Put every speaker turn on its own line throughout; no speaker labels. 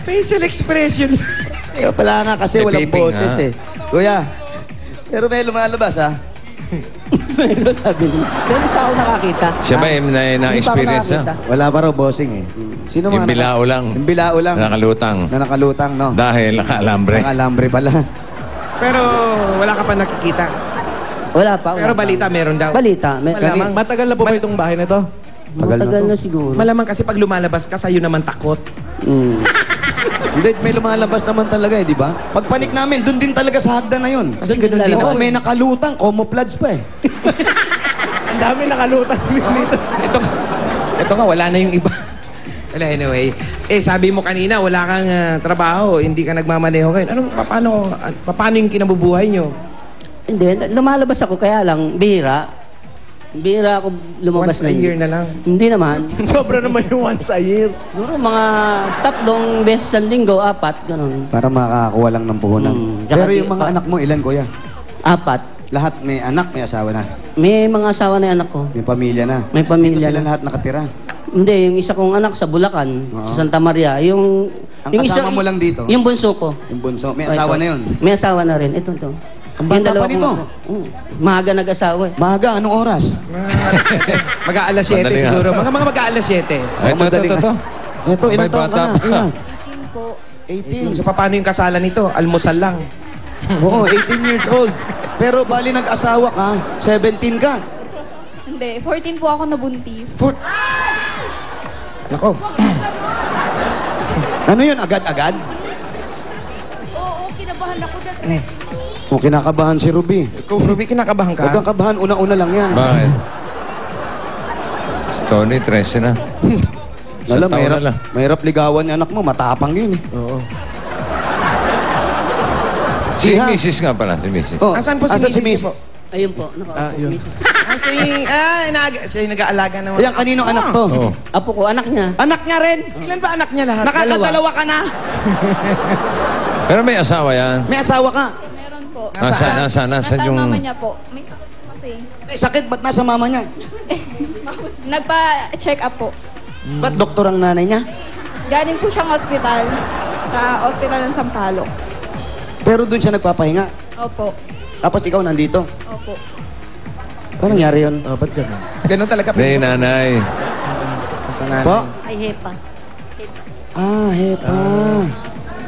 Facial expression.
Kaya pala nga kasi walang boses eh. Kuya, pero may lumalabas ha?
Pero sabi niya, hindi pa ako nakakita.
Siya ba yung na-experience na?
Wala pa raw bossing eh. Sino
Yung bilao lang.
Yung bilao lang.
Nakalutang.
Na nakalutang, no?
Dahil nakaalambre.
Nakalambre pala.
Pero wala ka pa nakikita.
Wala pa.
Pero balita meron daw.
Balita.
Malamang.
Matagal na po ba itong bahay na ito?
Matagal na siguro.
Malamang kasi pag lumalabas ka, sa'yo naman takot.
Hindi, may lumalabas naman talaga eh, di ba? Pagpanik namin, dun din talaga sa hagdan na yun.
Kasi ganun din.
Oo, may nakalutang, camouflage pa eh.
Ang dami nakalutang dito.
Ito nga, wala na yung iba. Well, anyway, sabi mo kanina, wala kang trabaho, hindi ka nagmamaneho ngayon. Paano yung kinabubuhay nyo?
Hindi, lumalabas ako kaya lang, bihira. Bihira ako lumabas
Once a year na lang.
Hindi naman.
Sobra naman yung once a year.
Siguro mga 3 beses sa linggo, 4, gano'n.
Para makakakuha lang ng puhunan. Pero yung mga anak mo, ilan kuya?
4.
Lahat may anak, may asawa na.
May mga asawa na yung anak ko.
May pamilya na.
May pamilya
Dito sila
na.
lahat nakatira.
Hindi, yung isa kong anak sa Bulacan, sa Santa Maria.
Ang kasama mo lang dito?
Yung bunso ko.
Yung bunso. May asawa na yun.
May asawa na rin. Ito.
Ang bata pa nito?
Maaga nag-asawa.
Maaga, anong oras?
Mag-aalas 7
Madali nga.
siguro. Mga mag-aalas 7.
Ito.
Ito, ilang taon ka na? Ilan?
18 po.
18.
So, paano yung kasalan nito? Almusal lang.
Oo, 18 years old. Pero bali nag-asawa ka, 17 ka.
Hindi, 14 po ako nabuntis.
Nako.
Ano yun, agad-agad?
Oo, kinabahan ako dati.
O, kinakabahan si Ruby.
Ikaw, Ruby, kinakabahan ka?
Huwag kang kabahan, una-una lang yan.
Bakit? Tony, 13 na.
Alam,
taon na lang.
mahirap ligawan yung anak mo, matapang yun eh.
Oo.
Si
Iha.
Mrs. nga pala, si Mrs.
Oh,
Asan po si
asan
Mrs. po?
Ayun po.
Yun.
Siya yung nag-aalaga naman.
Ayan, kaninong anak to?
Oo.
Apo ko, anak niya.
Anak niya rin.
Ilan ba anak niya lahat?
Nakakadalawa ka na.
Pero may asawa yan.
May asawa ka.
Meron po.
Nasaan
Nasa
yung...
mama niya po. May sakit kasi.
May sakit, ba't nasa mama niya?
Nagpa-check up po.
Ba't doktor ang nanay niya?
Galing po siyang ospital. Sa ospital ng Sampaloc.
Pero doon siya nagpapahinga.
Opo.
Tapos ikaw nandito.
Opo.
Paano nangyari yun?
Ba't ganun?
Ganun talaga.
May nanay.
Sa nanay.
Po?
Ay, hepa.
Ah, hepa.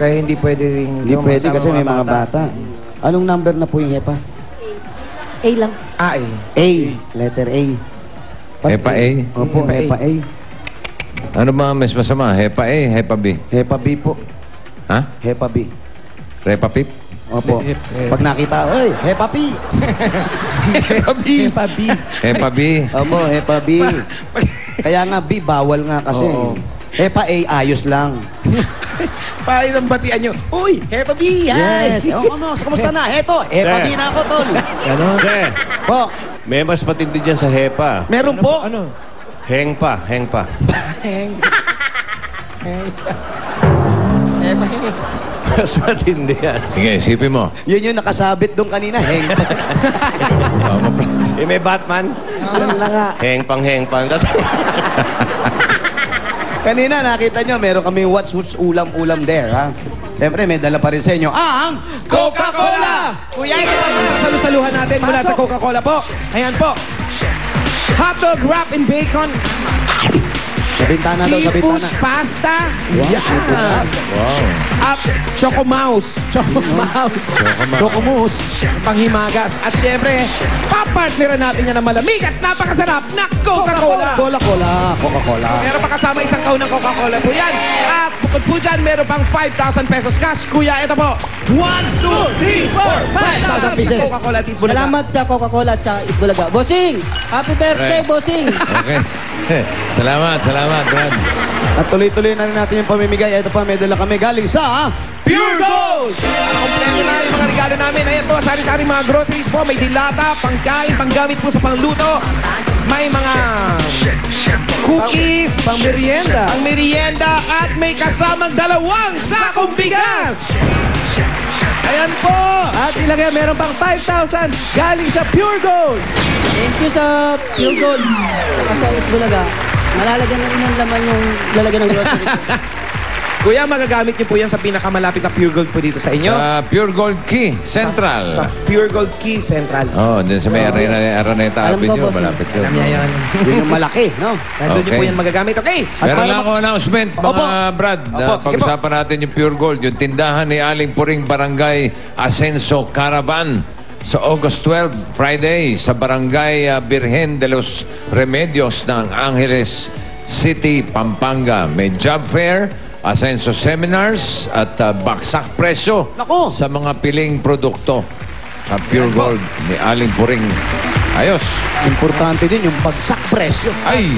Kaya hindi pwede rin.
Hindi pwede kasi may mga bata. Anong number na po yung hepa?
A lang.
A eh.
A. Letter A.
Hepa A?
Opo, hepa A.
Ano ba mas masama? Hepa A, Hepa B?
Hepa B po.
Ha?
Hepa B.
Repa Pip?
Opo. Pag nakita, oy, hepa P.
Hepa B.
Hepa B.
Hepa B.
Opo, hepa B. Kaya nga B, bawal nga kasi.
Oo.
Hepa A, ayos lang.
Para itong batian nyo. Uy, Hepa B. Hi.
Yes. Ano, kamusta na? Heto, hepa B na ako, tol.
Sir,
Po,
may mas matindi dyan sa hepa.
meron po.
Ano?
Heng pa.
Hepa.
Mas matindi yan.
Sige, isipin mo.
Yun yung nakasabit doon kanina. Heng.
Oh, maplas.
Eh, may Batman.
Alam na nga.
Heng pang.
Kanina nakita nyo, meron kami what's ulam-ulam there, ha? Siyempre, may dala pa rin sa inyo ang Coca-Cola!
Kuya, ito ang salusaluhan natin mula sa Coca-Cola po. Ayan po. Hotdog wrap in bacon.
Sa bintana daw, sa
Seafood
bintana.
pasta.
Wow.
Wow.
At Choco Mouse.
Choco Mousse.
Panghimagas. At syempre, papartneran natin yan ng malamig at napakasarap na Coca-Cola.
Coca-Cola.
Meron pa kasama isang kahon ng Coca-Cola po yan. At bukod po dyan, meron pang 5,000 pesos cash. Kuya, ito po. 1, 2, 3, 4, 5,000
pesos.
Coca-Cola at Itbulaga.
Salamat sa Coca-Cola at sa Itbulaga. Bossing! Happy birthday, Bossing!
Okay. Salamat, Brad.
At tuloy-tuloy na rin natin yung pamimigay. Ito pa, may dala kami galing sa
Pure Gold! Kompleto na yung mga regalo namin. Ayan po, sari-sari mga groceries po. May dilata, pangkain, panggamit po sa pangluto. May mga cookies,
Pang-merienda.
ang merienda, at may kasamang 2 sakong bigas. Ayan po!
At ilagay, meron pang 5,000 galing sa Pure Gold.
Thank you sa Pure Gold. Saka sa Itbulaga. Malalagyan na rin ng laman yung lalagyan ng grocery ko.
Kuya, magagamit niyo po yan sa pinakamalapit na Pure Gold po dito sa inyo.
Sa Pure Gold Key Central.
Sa Pure Gold Key Central.
Oh, din sa may Araneta
Alam ko,
Avenue,
boss.
malapit yun.
Alam niya yan.
Yun yung malaki, no?
Nandun niyo
Okay.
po yan magagamit. Okay.
At
Meron
para
lang akong announcement, mga
Opo.
Brad.
Opo,
Na
sige po.
pag-usapan natin yung Pure Gold, yung tindahan ni Aling Puring Barangay Ascenso Caravan sa August 12, Friday, sa Barangay Virgen de los Remedios ng Angeles City, Pampanga. May job fair, Ascenso seminars at baksak presyo
Naku!
sa mga piling produkto sa Pure Gold ni Aling Puring. Ayos.
Importante din yung bagsak presyo.
Ay,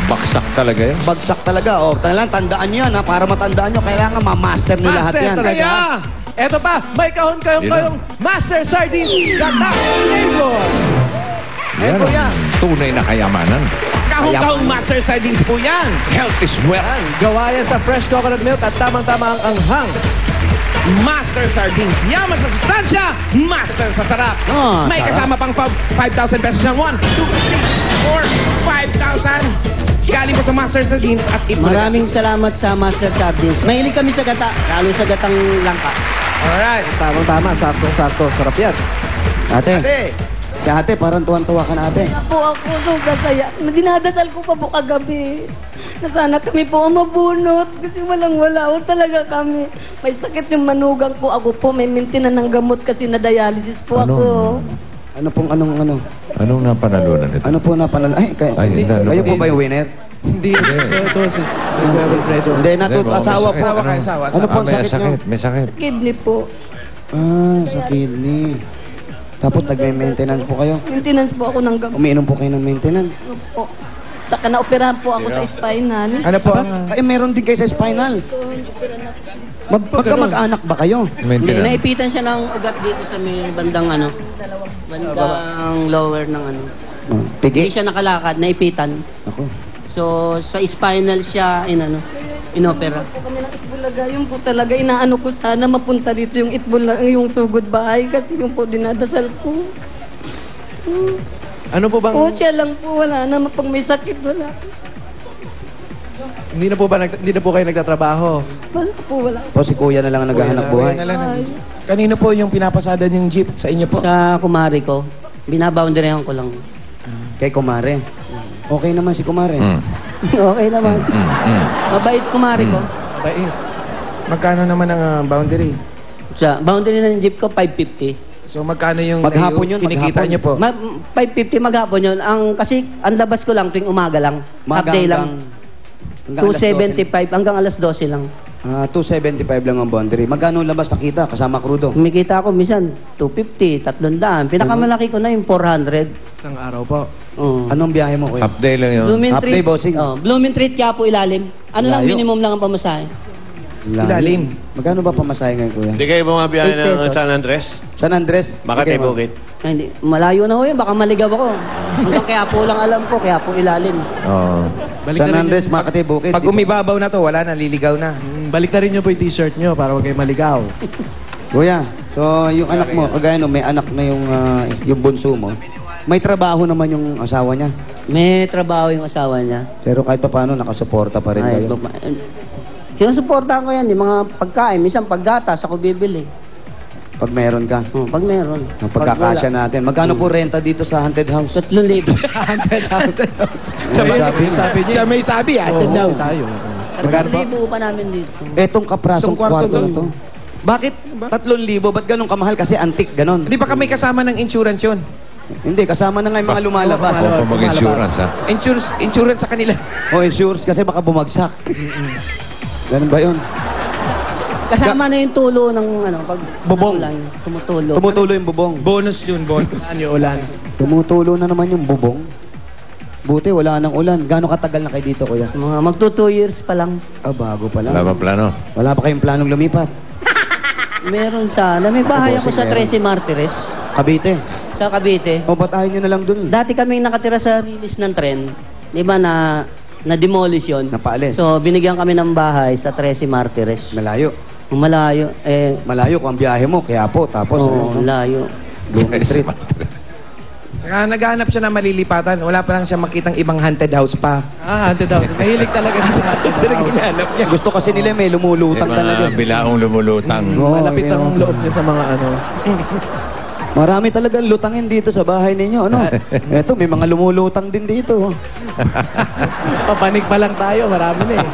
baksak talaga yun.
Bagsak talaga. O, tandaan nyo yan, ha? Para matandaan nyo, kailangan ma-master nyo lahat
Master
yan.
talaga.
Kaya,
Eto pa, may kahon-kayong Master Sardines Gata Flavor.
ayun po yan.
Tunay na kayamanan.
Kahong-kahong Master Sardines po yan.
Health is wealth.
Gawa yan sa fresh coconut milk at tamang-tama ang anghang.
Master Sardines. Yaman sa sustansya, master sa sarap.
Ah,
May
sarap.
kasama pang 5,000 pesos ng 1, 2, 3, 4, 5,000. Galing po sa Master Sardines at Itbulaga.
Maraming salamat sa Master Sardines. Mahilig kami sa gata, lalo sa gatang langka.
Alright.
Tamang-tama, saktong-sakto. Sarap yan.
Ate,
Ate,
si ate, parang tuwan-tuwa ka na, ate.
Po ako, sobrang saya. Dinadasal ko pa po kagabi. Na sana kami po ang mabunot kasi walang-wala po talaga kami. May sakit yung manugang ko. Ako po may maintenance ng gamot kasi na dialysis po ako.
Ano pong anong?
Anong napanalunan ito?
Ano po napanal? Ay,
Ay,
kayo po ba yung winner?
Hindi, ito si Kuya Wilfredo.
Hindi,
Hindi, mukhang
asawa
may
po.
asawa kayo, asawa.
Ano po ang
may
sakit nyo?
sakit, may sakit.
Kidney po.
Ah, sa kidney. Tapos nagme-maintenance po kayo?
Maintenance po ako ng gamot
Umiinom po kayo ng maintenance?
po. Tsaka naoperahan po ako sa spinal.
ano po ang...
Ay, meron din kayo sa spinal. Magkamag-anak ba kayo?
Hindi,
Maintenance.
naipitan siya ng ugat dito sa may bandang bandang lower ng
Oh,
Hindi
pigi?
siya nakalakad, naipitan.
Ako.
So, sa spinal siya, inopera.
Po kami ng Itbulaga, yun po talaga inaano ko sana mapunta dito yung Itbulaga, yung sugod bahay kasi yung po dinadasal ko.
Ano po bang...
Po siya lang po, wala na pag may sakit, wala.
Hindi na po kayo nagtatrabaho.
Wala po, wala.
Po, si kuya na lang ang naghahanap buhay.
Kanino po yung pinapasada yung jeep sa inyo po?
Sa kumari ko, binaboundaryhan ko lang.
Kay kumare. Okay naman si kumare.
Mm.
Okay naman. Mabait kumari ko.
Bait.
Magkano naman ang boundary?
Sa boundary ng jeep ko, 550.
So magkano yung
Maghapon yun,
kinikita
maghapon.
niyo po?
550 maghapon yun. Kasi ang labas ko lang tuwing umaga lang. Half day lang.
Hanggang alas
275 hanggang alas 12 lang.
275 lang ang boundary. Magkano labas nakita kasama krudo?
Kumikita ako minsan 250, 300. Pinakamalaki ko na yung 400.
Isang araw po.
Oo.
Anong biyahe mo kuya?
Half day lang yun.
Blooming
Half day,
Treat.
bossing.
Blooming Treat kaya po ilalim. Ano lang
Layo.
minimum lang ang pamasahe.
Ilalim.
Magkano ba pamasahe ngayon kuya?
Hindi kayo bumabiyahe
8
ng
pesos.
San Andres?
San Andres?
Makati,
Okay, ma'am.
Bukid.
Ay, hindi. Malayo na ho yun. Baka maligaw ako. Hanggang kaya po lang alam ko. Kaya po ilalim.
Oo.
Balik
San
na rin
Andres, Makati, Bukid.
Pag umibabaw na to, wala na, liligaw na.
balik na rin nyo po yung t-shirt nyo para huwag kayo maligaw.
Kuya, so yung anak mo, kagaya no, may anak na yung bunso mo. May trabaho naman yung asawa niya.
May trabaho yung asawa niya.
Pero kahit pa paano, nakasuporta pa rin
Ay,
kayo.
sinusuportahan ko yan. Yung mga pagkain. Minsan paggatas ako bibili.
Pag meron ka.
Pag meron.
Ang pagkakasya natin. Magkano po renta dito sa haunted house?
3,000.
Sabi niya. Siya may sabi, ah.
Oo,
daw.
tayo.
3,000 pa namin dito.
Etong kaprasong
Itong kwarto
kwarto na
to.
to. Bakit 3,000? Ba't ganun kamahal? Kasi antik, ganon.
Hindi ba kami kasama ng insurance yun?
Hindi, kasama na nga yung mga lumalabas.
Ako pa mag-insurance, ha?
Insurance sa kanila.
O insurance kasi baka bumagsak. Ganun ba yun?
Kasama na yung tulo ng pag
Bubong.
naulan, tumutulo.
Tumutulo yung bubong.
Bonus yun, bonus.
Saan yung ulan?
Tumutulo na naman yung bubong. Buti, wala nang ulan. Gano'ng katagal na kayo dito, kuya?
Mga magto 2 years pa lang.
Ah, bago pa lang.
Wala ba plano?
Wala pa kayong planong lumipat.
Meron sana. May bahay ako sa
Meron.
13 Martires.
Cavite.
Sa Cavite.
O, ba't ayaw nyo na lang dun?
Dati kaming nakatira sa release ng tren. Di ba na-demolish yun?
Napaalis.
So, binigyan kami ng bahay sa 13 Martires.
Malayo.
Malayo.
Malayo kung ang biyahe mo, kaya po. Tapos,
Oo,
ano,
layo.
Blooming Street.
Naghahanap siya ng malilipatan. Wala pa lang siya makitang ibang haunted house pa.
Ah, haunted house. Mahilig talaga siya sa haunted house.
Hinahanap niya.
Gusto kasi nila may lumulutang
May
talaga.
mga bilaong lumulutang.
Oo,
Malapit
yun.
ang loob niya sa mga ano.
Marami talagang lutangin dito sa bahay ninyo, ano? Eto, may mga lumulutang din dito.
Papanig pa lang tayo, marami na eh.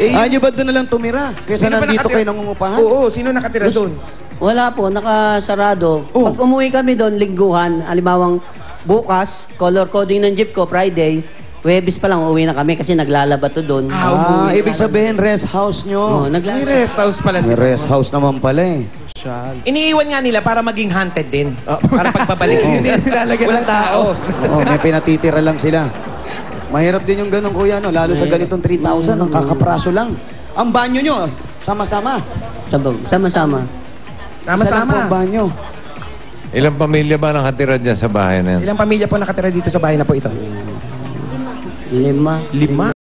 Ayaw nyo ba doon na lang tumira? Kaysa
Sino ba
nandito
nakatira?
kayo nangungupahan?
Oo, sino nakatira doon?
Wala po, nakasarado.
Oh.
Pag umuwi kami doon, lingguhan, alimawang bukas, color coding ng jeep ko, Friday, Huwebes pa lang uwi na kami kasi naglalaba to doon.
Ibig sabihin, rest house nyo.
Oh,
May rest house pala
May
sila.
rest house naman pala eh.
Iniiwan nga nila para maging haunted din. Para pagbabalik.
Hindi nilalagyan
Walang
ng tao.
Oh, may pinatitira lang sila. Mahirap din yung ganun, kuya, no? Lalo sa ganitong 3,000, ang kakapraso lang. Ang banyo nyo, sama-sama.
Sama-sama.
Isa lang po ang banyo.
Ilang pamilya ba nakatira dyan sa bahay na yan?
Ilang pamilya po nakatira dito sa bahay na po ito?
5.
5.